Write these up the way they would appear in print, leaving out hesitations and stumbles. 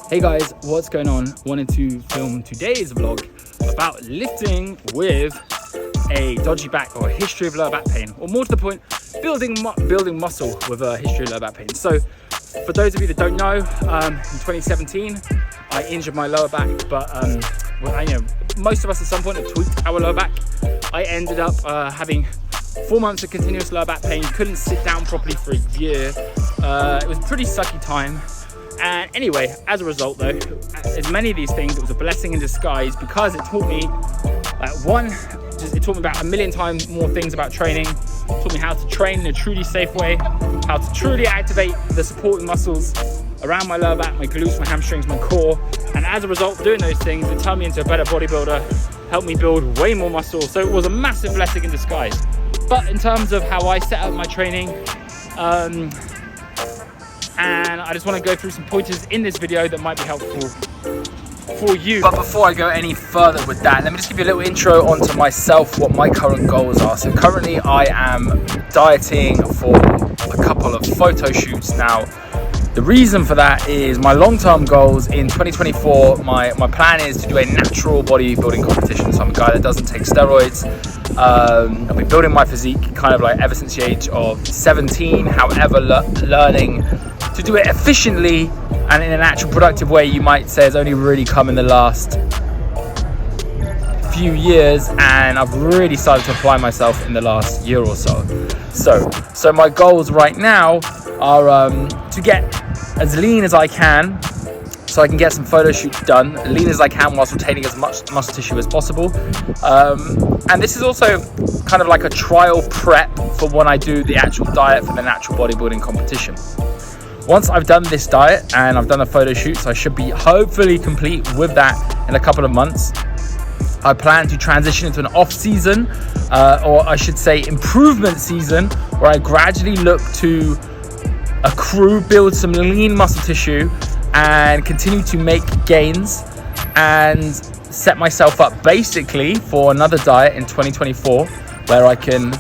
Hey guys, what's going on? Wanted to film today's vlog about lifting with a dodgy back or a history of lower back pain, or more to the point, building muscle with a history of lower back pain. So for those of you that don't know, in 2017 I injured my lower back, but most of us at some point have tweaked our lower back. I ended up having 4 months of continuous lower back pain, couldn't sit down properly for a year. It was a pretty sucky time. And anyway, as a result though, as many of these things, it was a blessing in disguise, because it taught me, it taught me about a million times more things about training. It taught me how to train in a truly safe way, how to truly activate the supporting muscles around my lower back, my glutes, my hamstrings, my core. And as a result of doing those things, it turned me into a better bodybuilder, helped me build way more muscle. So it was a massive blessing in disguise. But in terms of how I set up my training, and I just want to go through some pointers in this video that might be helpful for you. But before I go any further with that, let me just give you a little intro onto myself, what my current goals are. So currently I am dieting for a couple of photo shoots now. The reason for that is my long-term goals in 2024, my plan is to do a natural bodybuilding competition. So I'm a guy that doesn't take steroids. I've been building my physique kind of like ever since the age of 17, however, learning to do it efficiently and in an actual productive way, you might say, has only really come in the last few years, and I've really started to apply myself in the last year or so. So my goals right now are to get as lean as I can, so I can get some photo shoots done, lean as I can whilst retaining as much muscle tissue as possible. And this is also kind of like a trial prep for when I do the actual diet for the natural bodybuilding competition. Once I've done this diet and I've done the photo shoots, I should be hopefully complete with that in a couple of months. I plan to transition into an off season, or I should say improvement season, where I gradually look to accrue, build some lean muscle tissue and continue to make gains and set myself up basically for another diet in 2024 where I can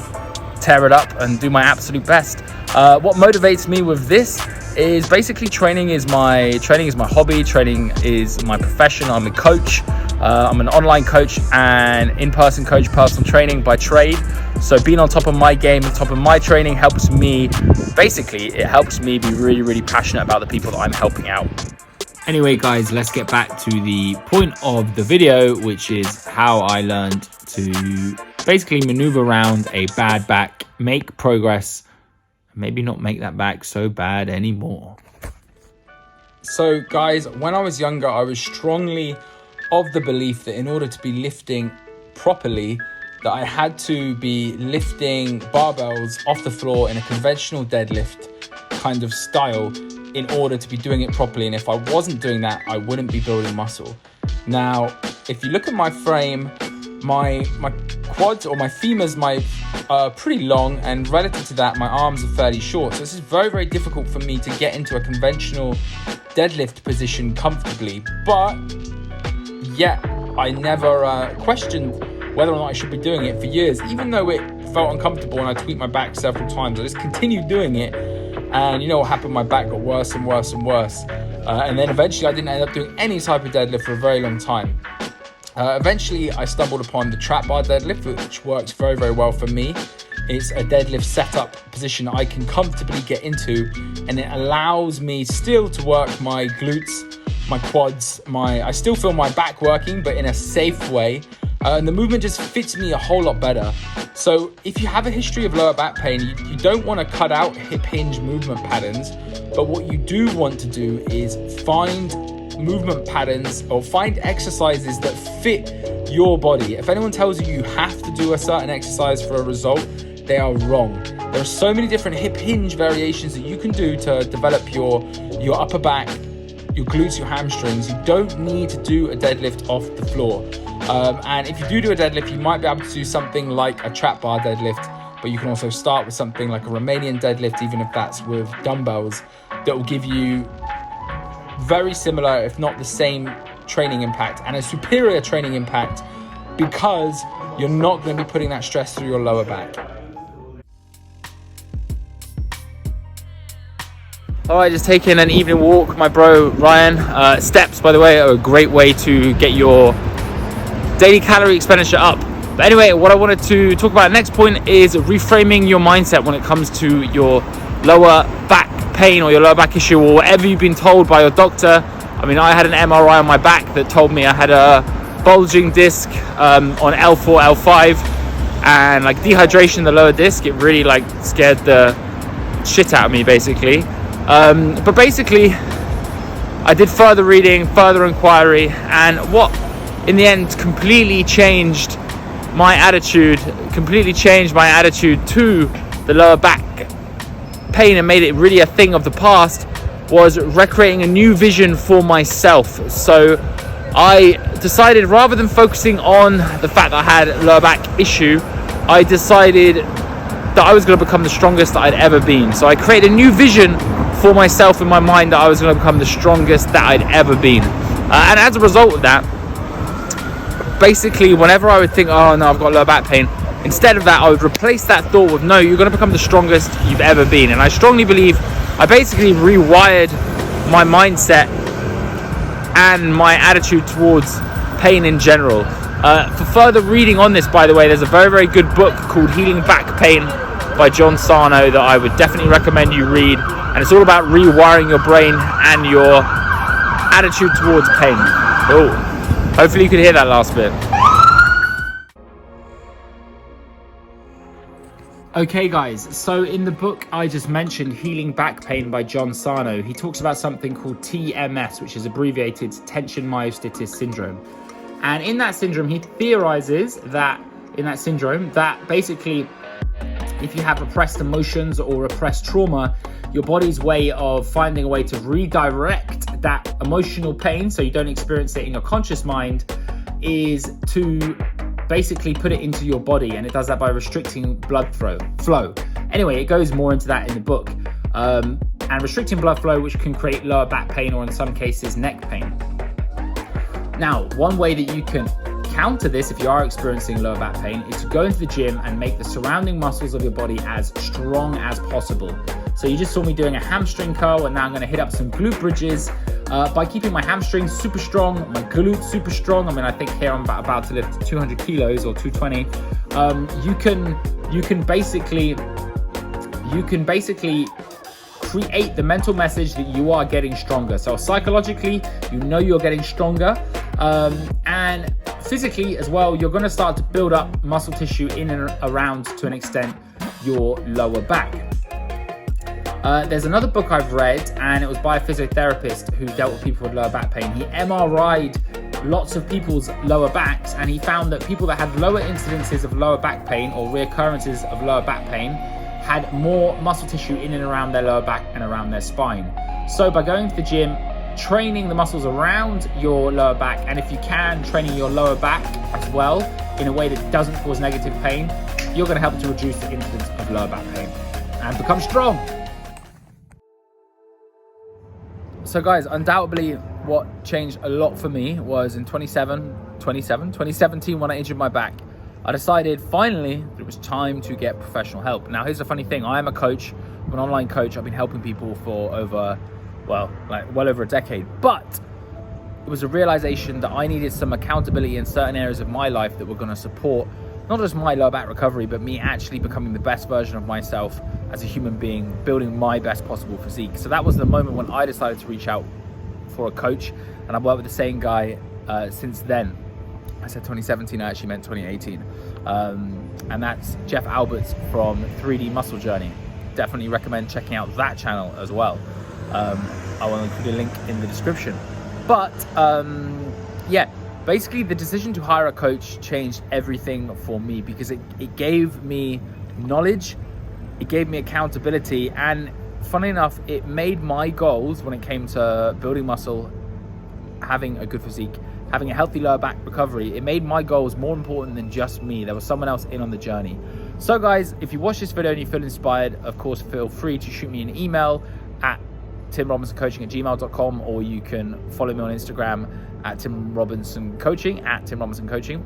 tear it up and do my absolute best. What motivates me with this is basically training is my hobby, training is my profession. I'm a coach. I'm an online coach and in-person coach, personal training by trade. So being on top of my game, on top of my training helps me, it helps me be really, really passionate about the people that I'm helping out. Anyway, guys, let's get back to the point of the video, which is how I learned to basically maneuver around a bad back, make progress, maybe not make that back so bad anymore. So guys, when I was younger, I was strongly of the belief that in order to be lifting properly, that I had to be lifting barbells off the floor in a conventional deadlift kind of style in order to be doing it properly. And if I wasn't doing that, I wouldn't be building muscle. Now, if you look at my frame, my quads or my femurs are pretty long, and relative to that, my arms are fairly short. So this is very, very difficult for me to get into a conventional deadlift position comfortably. But yet, I never questioned whether or not I should be doing it for years, even though it felt uncomfortable and I tweaked my back several times. I just continued doing it, and you know what happened? My back got worse and worse and worse. And then eventually I didn't end up doing any type of deadlift for a very long time. Eventually I stumbled upon the trap bar deadlift, which works very, very well for me. It's a deadlift setup position I can comfortably get into, and it allows me still to work my glutes, my quads, I still feel my back working, but in a safe way. And the movement just fits me a whole lot better. So if you have a history of lower back pain, you don't want to cut out hip hinge movement patterns, but what you do want to do is find movement patterns or find exercises that fit your body. If anyone tells you you have to do a certain exercise for a result, they are wrong. There are so many different hip hinge variations that you can do to develop your upper back, your glutes, your hamstrings. You don't need to do a deadlift off the floor. And if you do a deadlift, you might be able to do something like a trap bar deadlift, but you can also start with something like a Romanian deadlift, even if that's with dumbbells, that will give you very similar, if not the same, training impact and a superior training impact, because you're not going to be putting that stress through your lower back. All right, just taking an evening walk, my bro Ryan. Steps, by the way, are a great way to get your daily calorie expenditure up. But anyway, what I wanted to talk about next point is reframing your mindset when it comes to your lower back pain or your lower back issue or whatever you've been told by your doctor. I mean, I had an MRI on my back that told me I had a bulging disc on L4, L5, and like dehydration in the lower disc. It really like scared the shit out of me, basically. But basically, I did further reading, further inquiry, and what in the end completely changed my attitude to the lower back pain and made it really a thing of the past was recreating a new vision for myself. So I decided, rather than focusing on the fact that I had a lower back issue, I decided that I was going to become the strongest that I'd ever been. So I created a new vision for myself in my mind that I was going to become the strongest that I'd ever been. And as a result of that, basically, whenever I would think, oh no, I've got lower back pain, instead of that, I would replace that thought with, no, you're going to become the strongest you've ever been. And I strongly believe I basically rewired my mindset and my attitude towards pain in general. For further reading on this, by the way, there's a very, very good book called Healing Back Pain by John Sarno that I would definitely recommend you read. And it's all about rewiring your brain and your attitude towards pain. Oh, hopefully you could hear that last bit. Okay guys, so in the book I just mentioned, Healing Back Pain by John Sarno, he talks about something called TMS, which is abbreviated Tension Myositis Syndrome. And in that syndrome, he theorizes that basically if you have repressed emotions or repressed trauma, your body's way of finding a way to redirect that emotional pain so you don't experience it in your conscious mind is to basically put it into your body, and it does that by restricting blood flow. Anyway, it goes more into that in the book. And restricting blood flow, which can create lower back pain or in some cases neck pain. Now, one way that you can counter this if you are experiencing lower back pain is to go into the gym and make the surrounding muscles of your body as strong as possible. So you just saw me doing a hamstring curl, and now I'm going to hit up some glute bridges by keeping my hamstrings super strong, my glutes super strong. I mean, I think here I'm about to lift 200 kilos or 220. You can basically create the mental message that you are getting stronger. So psychologically, you know you're getting stronger, and physically as well, you're going to start to build up muscle tissue in and around, to an extent, your lower back. There's another book I've read, and it was by a physiotherapist who dealt with people with lower back pain. He MRI'd lots of people's lower backs, and he found that people that had lower incidences of lower back pain or reoccurrences of lower back pain had more muscle tissue in and around their lower back and around their spine. So by going to the gym, training the muscles around your lower back, and if you can, training your lower back as well in a way that doesn't cause negative pain, you're going to help to reduce the incidence of lower back pain and become strong. So guys, undoubtedly what changed a lot for me was in 2017 when I injured my back. I decided finally that it was time to get professional help. Now here's the funny thing, I am a coach, I'm an online coach. I've been helping people for well over a decade, but it was a realization that I needed some accountability in certain areas of my life that were going to support not just my lower back recovery, but me actually becoming the best version of myself as a human being, building my best possible physique. So that was the moment when I decided to reach out for a coach, and I've worked with the same guy since then. I said 2017, I actually meant 2018. And that's Jeff Alberts from 3D Muscle Journey. Definitely recommend checking out that channel as well. I will include a link in the description. But yeah, basically the decision to hire a coach changed everything for me, because it gave me knowledge, it gave me accountability, and funny enough, it made my goals when it came to building muscle, having a good physique, having a healthy lower back recovery, it made my goals more important than just me. There was someone else in on the journey. So guys, if you watch this video and you feel inspired, of course, feel free to shoot me an email at timrobinsoncoaching@gmail.com, or you can follow me on Instagram at timrobinsoncoaching,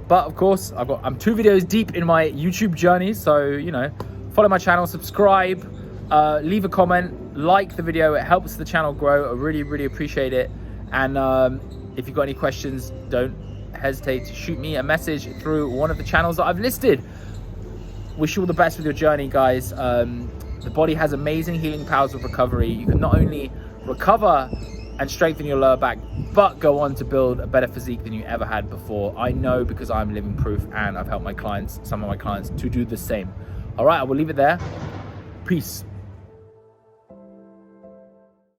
but of course, I'm 2 videos deep in my YouTube journey, so, you know, follow my channel, subscribe, leave a comment, like the video. It helps the channel grow. I really appreciate it. And if you've got any questions, don't hesitate to shoot me a message through one of the channels that I've listed. Wish you all the best with your journey, guys. The body has amazing healing powers of recovery. You can not only recover and strengthen your lower back, but go on to build a better physique than you ever had before. I know, because I'm living proof, and I've helped my clients, some of my clients, to do the same. All right, I will leave it there. Peace.